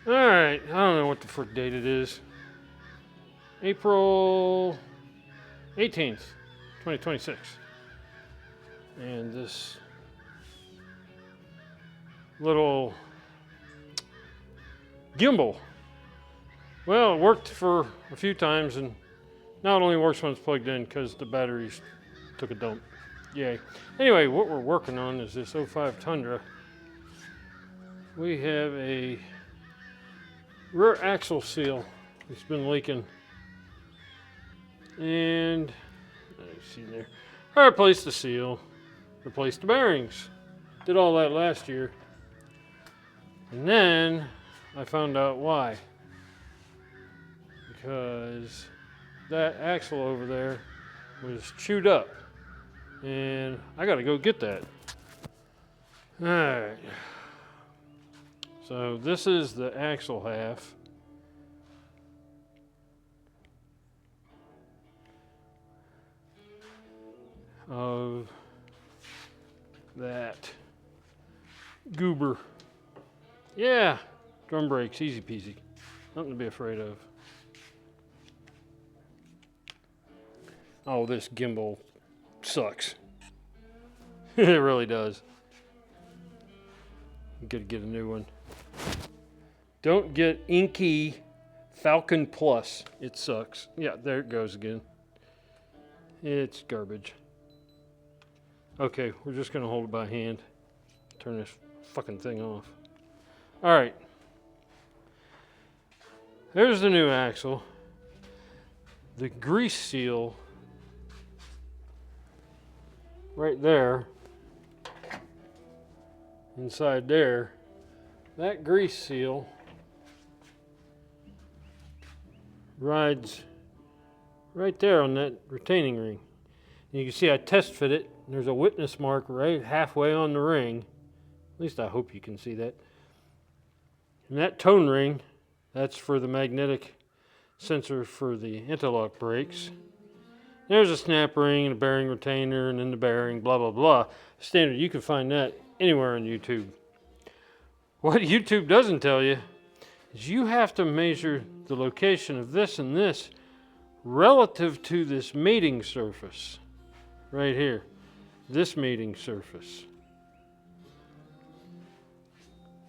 Alright, I don't know what the frick date it is. April 18th, 2026. And this little gimbal, well, it worked for a few times, and not only works when it's plugged in because the batteries took a dump. Yay. Anyway, what we're working on is this 05 Tundra. We have a rear axle seal. It's been leaking. And, let's see there. I replaced the seal, replaced the bearings. Did all that last year. And then I found out why. Because that axle over there was chewed up. And I gotta go get that. Alright. So this is the axle half. Of that goober. Yeah, drum brakes, easy peasy. Nothing to be afraid of. Oh, this gimbal sucks. It really does. You gotta get a new one. Don't get inky Falcon Plus. It sucks. Yeah, there it goes again. It's garbage. Okay, we're just gonna hold it by hand. Turn this fucking thing off. All right. There's the new axle. The grease seal right there, inside there, that grease seal rides right there on that retaining ring. And you can see I test fit it. There's a witness mark right halfway on the ring. At least I hope you can see that. And that tone ring, that's for the magnetic sensor for the anti-lock brakes. There's a snap ring and a bearing retainer and then the bearing, blah, blah, blah. Standard, you can find that anywhere on YouTube. What YouTube doesn't tell you is you have to measure the location of this and this relative to this mating surface right here. This mating surface,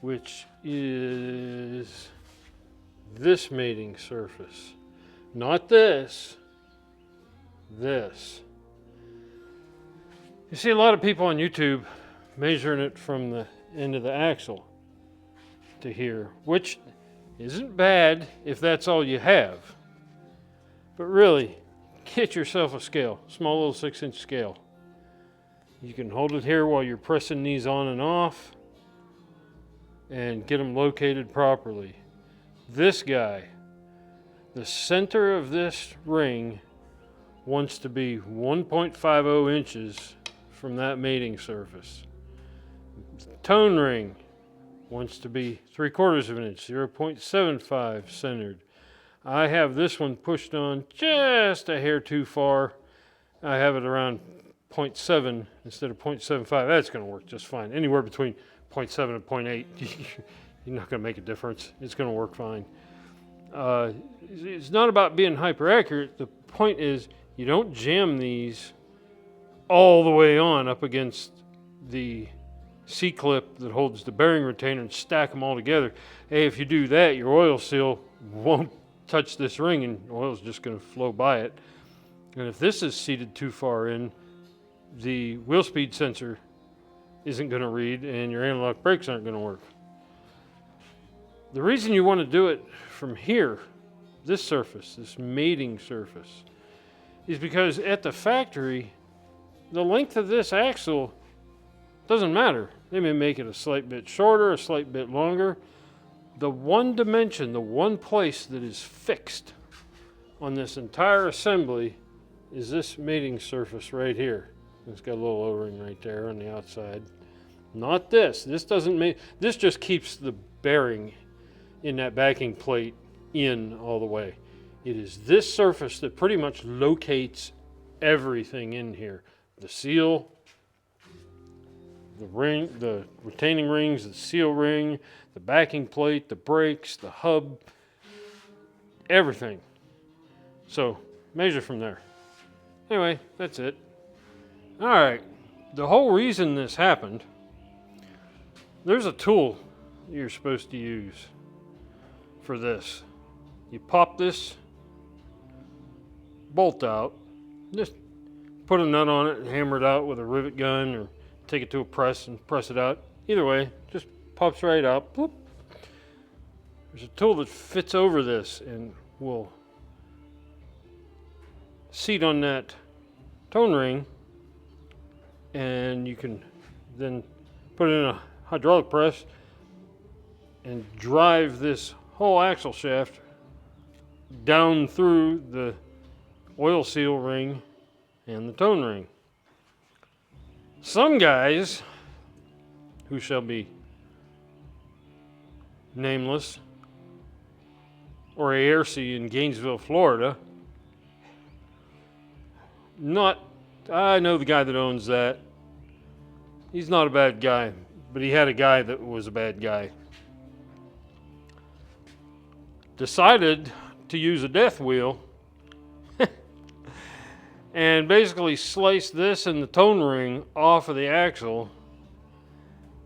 which is this mating surface, not this, this. You see a lot of people on YouTube measuring it from the end of the axle to here, which isn't bad if that's all you have. But really, get yourself a scale, small little 6-inch scale. You can hold it here while you're pressing these on and off and get them located properly. This guy, the center of this ring wants to be 1.50 inches from that mating surface. The tone ring wants to be 3/4 of an inch, 0.75 centered. I have this one pushed on just a hair too far. I have it around 0.7 instead of 0.75. That's going to work just fine. Anywhere between 0.7 and 0.8, you're not going to make a difference. It's going to work fine. It's not about being hyper accurate. The point is you don't jam these all the way on up against the C-clip that holds the bearing retainer and stack them all together. Hey, if you do that, your oil seal won't touch this ring and oil is just going to flow by it. And if this is seated too far in, the wheel speed sensor isn't going to read and your anti-lock brakes aren't going to work. The reason you want to do it from here, this surface, this mating surface, is because at the factory, the length of this axle doesn't matter. They may make it a slight bit shorter, a slight bit longer. The one dimension, the one place that is fixed on this entire assembly is this mating surface right here. It's got a little O-ring right there on the outside. Not this. This doesn't make, this just keeps the bearing in that backing plate in all the way. It is this surface that pretty much locates everything in here. The seal, the ring, the retaining rings, the seal ring, the backing plate, the brakes, the hub, everything. So measure from there. Anyway, that's it. All right, the whole reason this happened, there's a tool you're supposed to use for this. You pop this bolt out, just put a nut on it and hammer it out with a rivet gun, or take it to a press and press it out. Either way, just pops right out. Bloop. There's a tool that fits over this and will seat on that tone ring, and you can then put it in a hydraulic press and drive this whole axle shaft down through the oil seal ring and the tone ring. Some guys, who shall be nameless, or ARC in Gainesville, Florida, I know the guy that owns that. He's not a bad guy, but he had a guy that was a bad guy. Decided to use a death wheel and basically slice this and the tone ring off of the axle.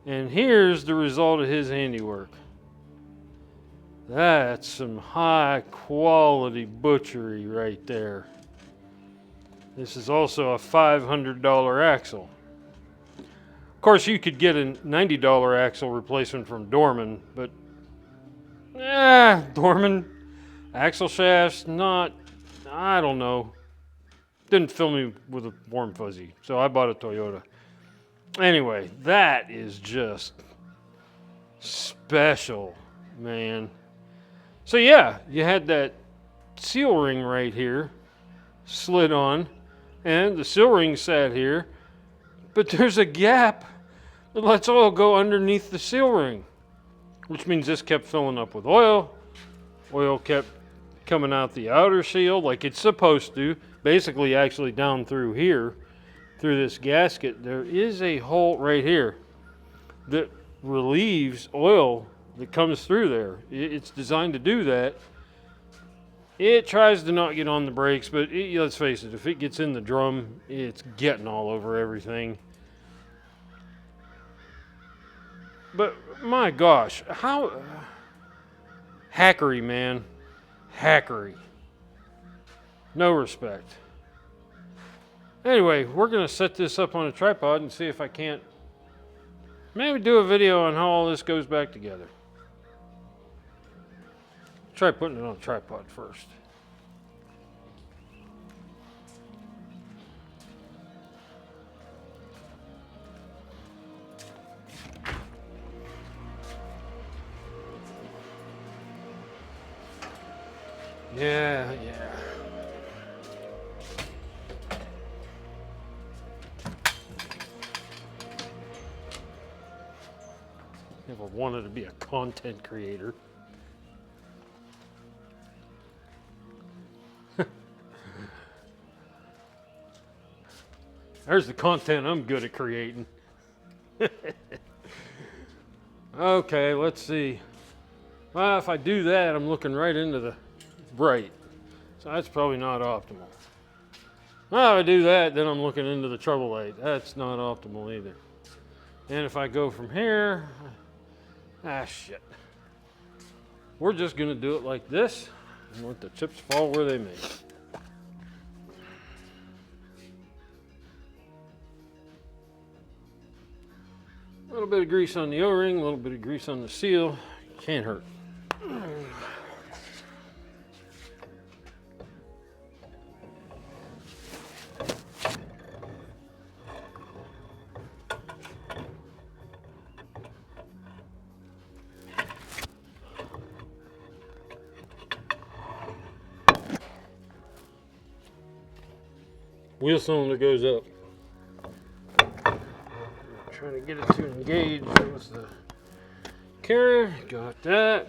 And here's the result of his handiwork. That's some high quality butchery right there. This is also a $500 axle. Of course, you could get a $90 axle replacement from Dorman, but Dorman axle shafts, I don't know. Didn't fill me with a warm fuzzy, so I bought a Toyota. Anyway, that is just special, man. So yeah, you had that seal ring right here, slid on, and the seal ring sat here, but there's a gap that lets oil go underneath the seal ring, which means this kept filling up with oil. Oil kept coming out the outer seal like it's supposed to, basically actually down through here, through this gasket. There is a hole right here that relieves oil that comes through there. It's designed to do that. It tries to not get on the brakes, but let's face it, if it gets in the drum, it's getting all over everything. But my gosh, how hackery, man. Hackery. No respect. Anyway, we're going to set this up on a tripod and see if I can't maybe do a video on how all this goes back together. Try putting it on a tripod first. Yeah. Never wanted to be a content creator. There's the content I'm good at creating. Okay, let's see. Well, if I do that, I'm looking right into the right. So that's probably not optimal. Well, if I do that, then I'm looking into the trouble light. That's not optimal either. And if I go from here, shit. We're just gonna do it like this and let the chips fall where they may. A little bit of grease on the O-ring, a little bit of grease on the seal. Can't hurt. Wheel cylinder goes up. Trying to get it to engage. That was the carrier. Got that.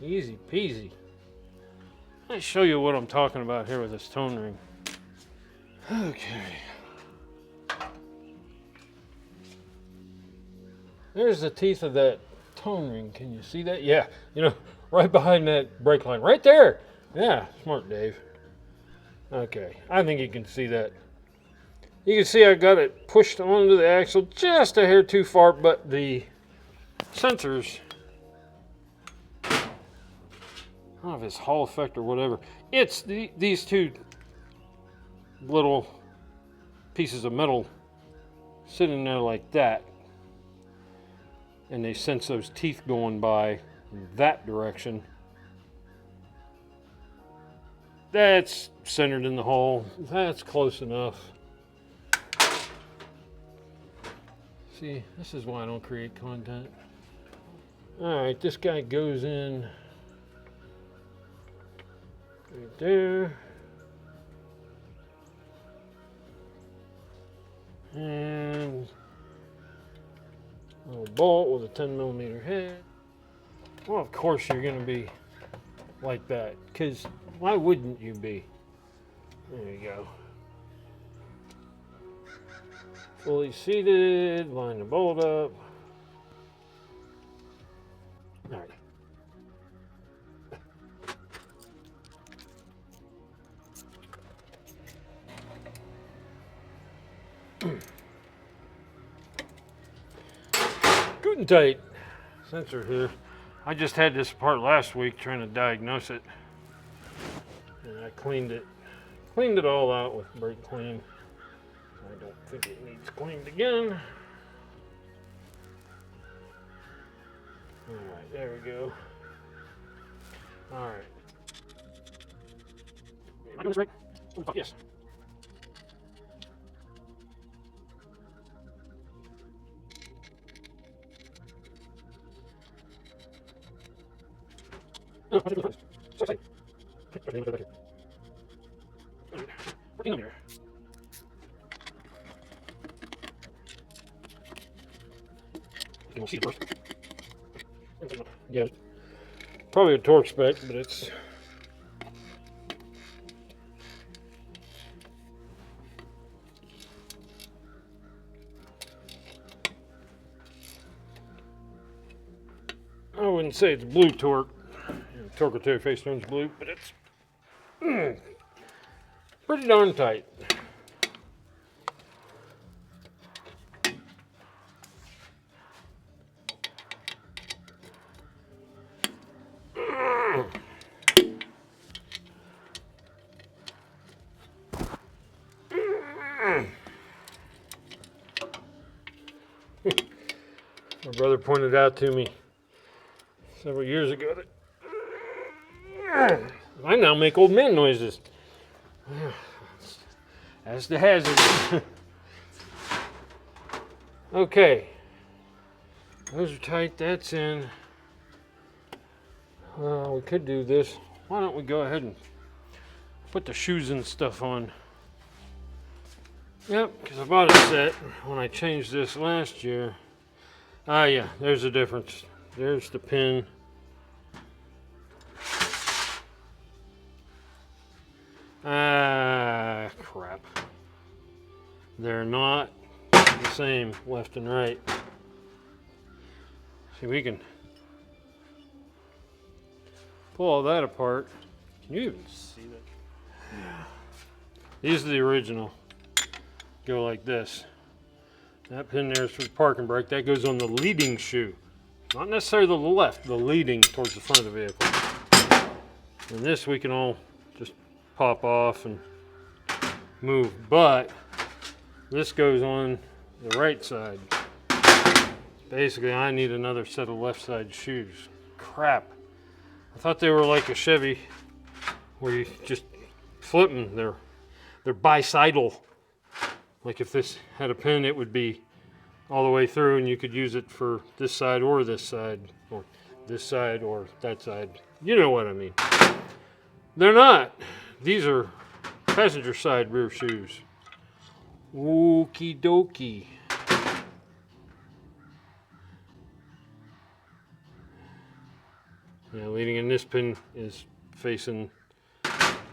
Easy peasy. Let me show you what I'm talking about here with this tone ring. Okay. There's the teeth of that tone ring. Can you see that? Yeah, you know, right behind that brake line. Right there. Yeah, smart Dave. Okay, I think you can see that. You can see I got it pushed onto the axle just a hair too far, but the sensors, I don't know if it's Hall effect or whatever, it's these two little pieces of metal sitting there like that, and they sense those teeth going by that direction. That's centered in the hole. That's close enough. See, this is why I don't create content. Alright, this guy goes in right there. And a little bolt with a 10mm head. Well, of course you're going to be like that, because why wouldn't you be? There you go. Fully seated, line the bolt up. All right. Good and tight sensor here. I just had this apart last week trying to diagnose it, and I cleaned it all out with brake clean. I don't think it needs cleaned again. All right, there we go. All right. Am I doing this right? Yes. No, I think so excited. Working on here. We'll see it first. Yeah, probably a torque spec, but it's I wouldn't say it's blue torque. Torque face turns blue, but it's pretty darn tight. My brother pointed out to me several years ago that I now make old man noises. That's the hazard. Okay. Those are tight, that's in. We could do this. Why don't we go ahead and put the shoes and stuff on? Yep, because I bought a set when I changed this last year. Ah, yeah, there's the difference. There's the pin. Ah, crap. They're not the same left and right. See, we can pull all that apart. Can you even see that? Yeah. These are the original. Go like this. That pin there is for the parking brake. That goes on the leading shoe. Not necessarily the left, the leading towards the front of the vehicle. And this we can all just pop off and move. But this goes on the right side. Basically, I need another set of left side shoes. Crap. I thought they were like a Chevy where you just flip them. They're bicidal. Like if this had a pin, it would be all the way through and you could use it for this side or this side, or this side or that side. You know what I mean. They're not. These are passenger side rear shoes. Okie dokie. Now leading in this pin is facing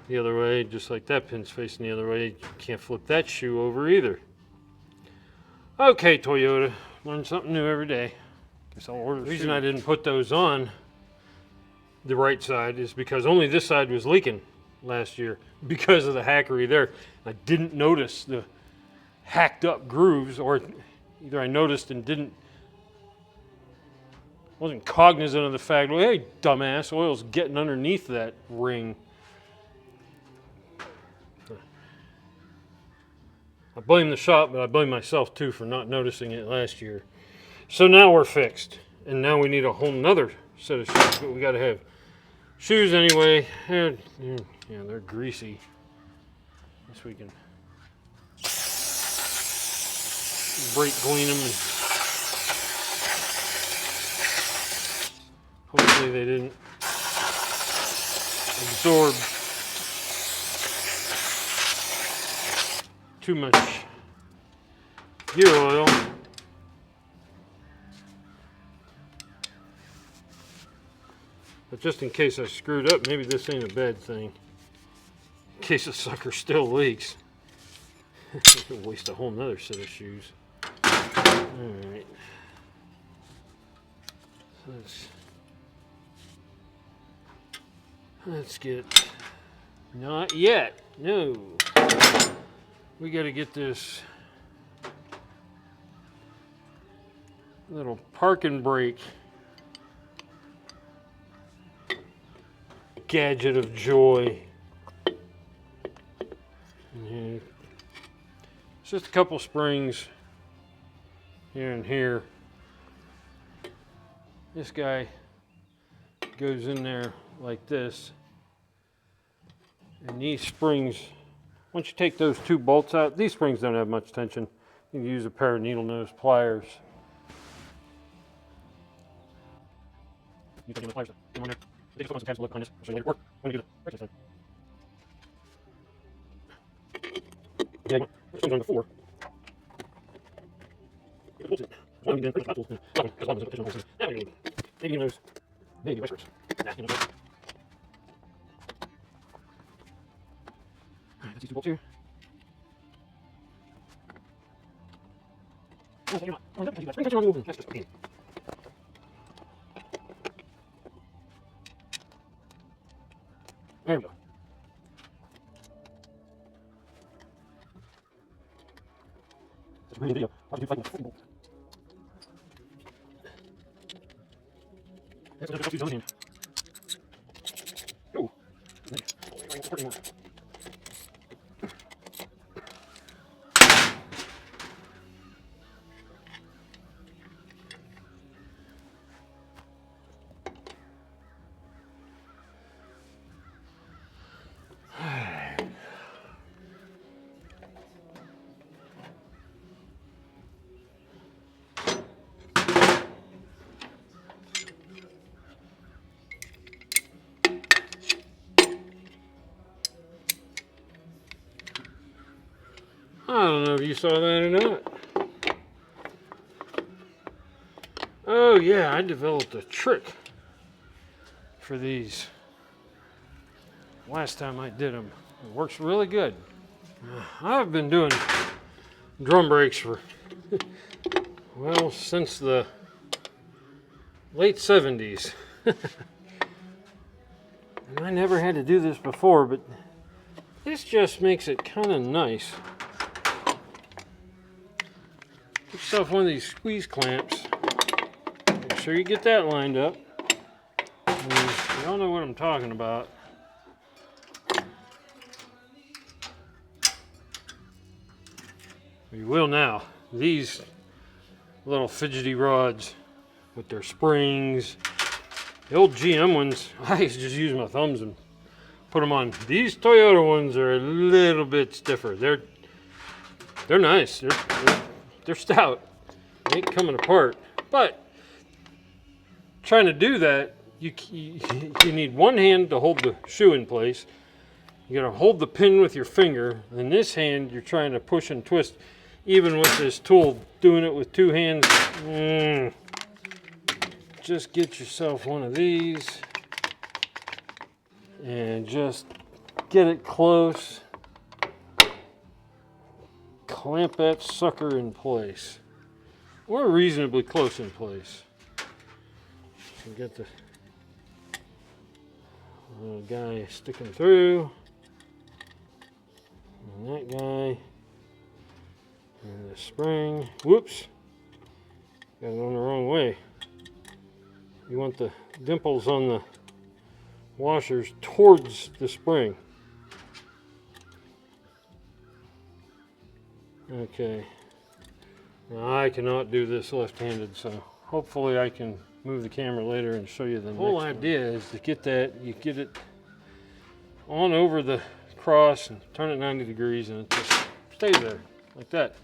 the other way, just like that pin's facing the other way. You can't flip that shoe over either. Okay, Toyota, learn something new every day. The reason I didn't put those on the right side is because only this side was leaking last year because of the hackery there. I didn't notice the hacked up grooves, or either I noticed and wasn't cognizant of the fact, well, hey, dumbass, oil's getting underneath that ring. I blame the shop, but I blame myself too for not noticing it last year. So now we're fixed, and now we need a whole nother set of shoes, but we got to have shoes anyway. Yeah, they're greasy. Guess we can brake clean them, and hopefully they didn't absorb too much gear oil. But just in case I screwed up, maybe this ain't a bad thing. In case the sucker still leaks. I'll waste a whole nother set of shoes. Alright. Let's get, not yet, no. We gotta get this little parking brake gadget of joy. And it's just a couple springs here and here. This guy goes in there like this, and these springs, once you take those two bolts out, these springs don't have much tension. You can use a pair of needle nose pliers. You can pliers in there. They just want some tabs to look behind this. I'll show you later. Or when you do the brake test. Yeah, this one's on the floor. Now we need maybe those baby whiskers. Nah, you know what? Alright, let's these two bolts here. Oh, you're not. Oh, no, that's just okay. There we go. That's a great video. I'll do fighting with 40 bolts. That's what I'll do on hand. Go. There. I don't know if you saw that or not. Oh yeah, I developed a trick for these. Last time I did them, it works really good. I've been doing drum brakes for, well, since the late 70s. And I never had to do this before, but this just makes it kind of nice. Get yourself one of these squeeze clamps. Make sure you get that lined up. And you all know what I'm talking about. You will now. These little fidgety rods with their springs. The old GM ones, I used to just use my thumbs and put them on. These Toyota ones are a little bit stiffer. They're nice. They're stout. They ain't coming apart. But trying to do that, you need one hand to hold the shoe in place. You gotta hold the pin with your finger. In this hand, you're trying to push and twist. Even with this tool, doing it with two hands, just get yourself one of these and just get it close. Clamp that sucker in place, or reasonably close in place. We got the little guy sticking through, and that guy, and the spring. Whoops! Got it on the wrong way. You want the dimples on the washers towards the spring. Okay. Now I cannot do this left-handed, so hopefully I can move the camera later and show you the whole idea is to get that, you get it on over the cross and turn it 90 degrees and it just stays there like that.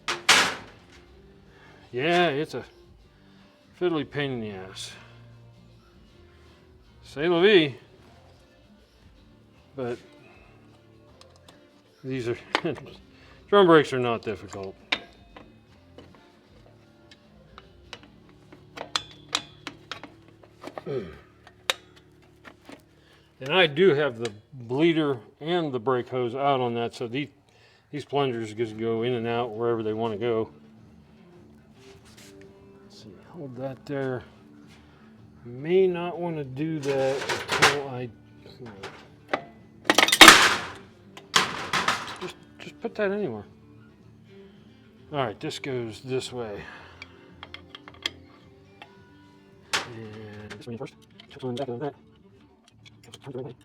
Yeah, it's a fiddly pain in the ass. C'est la vie. But these are drum brakes are not difficult. And I do have the bleeder and the brake hose out on that, so these plungers just go in and out wherever they want to go. Let's see, hold that there. May not want to do that until I just put that anywhere. All right, this goes this way. And this one first. This one back of that. Turn the right way.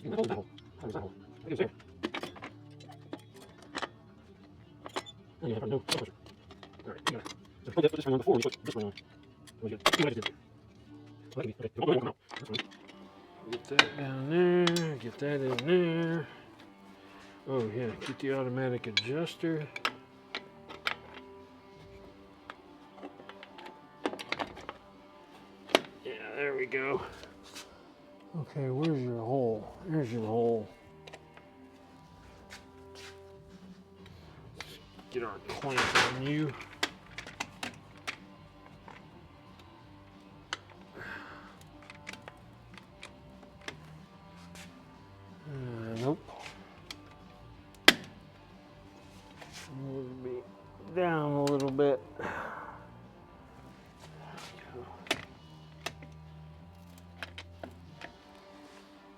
How does that hold? How does that hold? I think it's there. And you have no pressure. All right, you got it. So put this one on before we put this one on. We get two wedges in. Okay, no. Get that down there. Get that in there. Oh yeah, get the automatic adjuster. Yeah, there we go. Okay, where's your hole? There's your hole. Get our clamp on you. Nope. Move me down a little bit.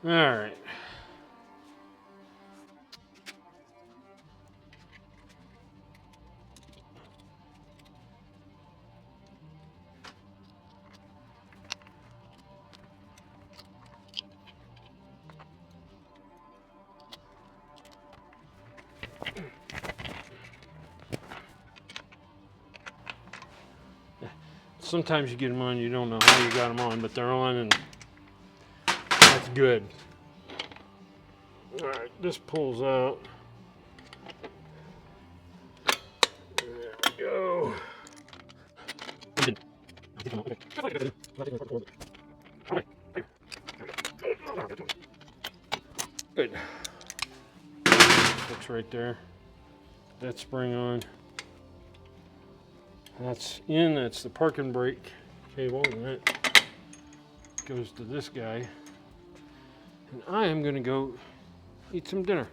All right. Sometimes you get them on, you don't know how you got them on, but they're on, and that's good. All right, this pulls out. There we go. Good. That's right there. That spring on. That's in, that's the parking brake cable, and that goes to this guy. And I am gonna go eat some dinner.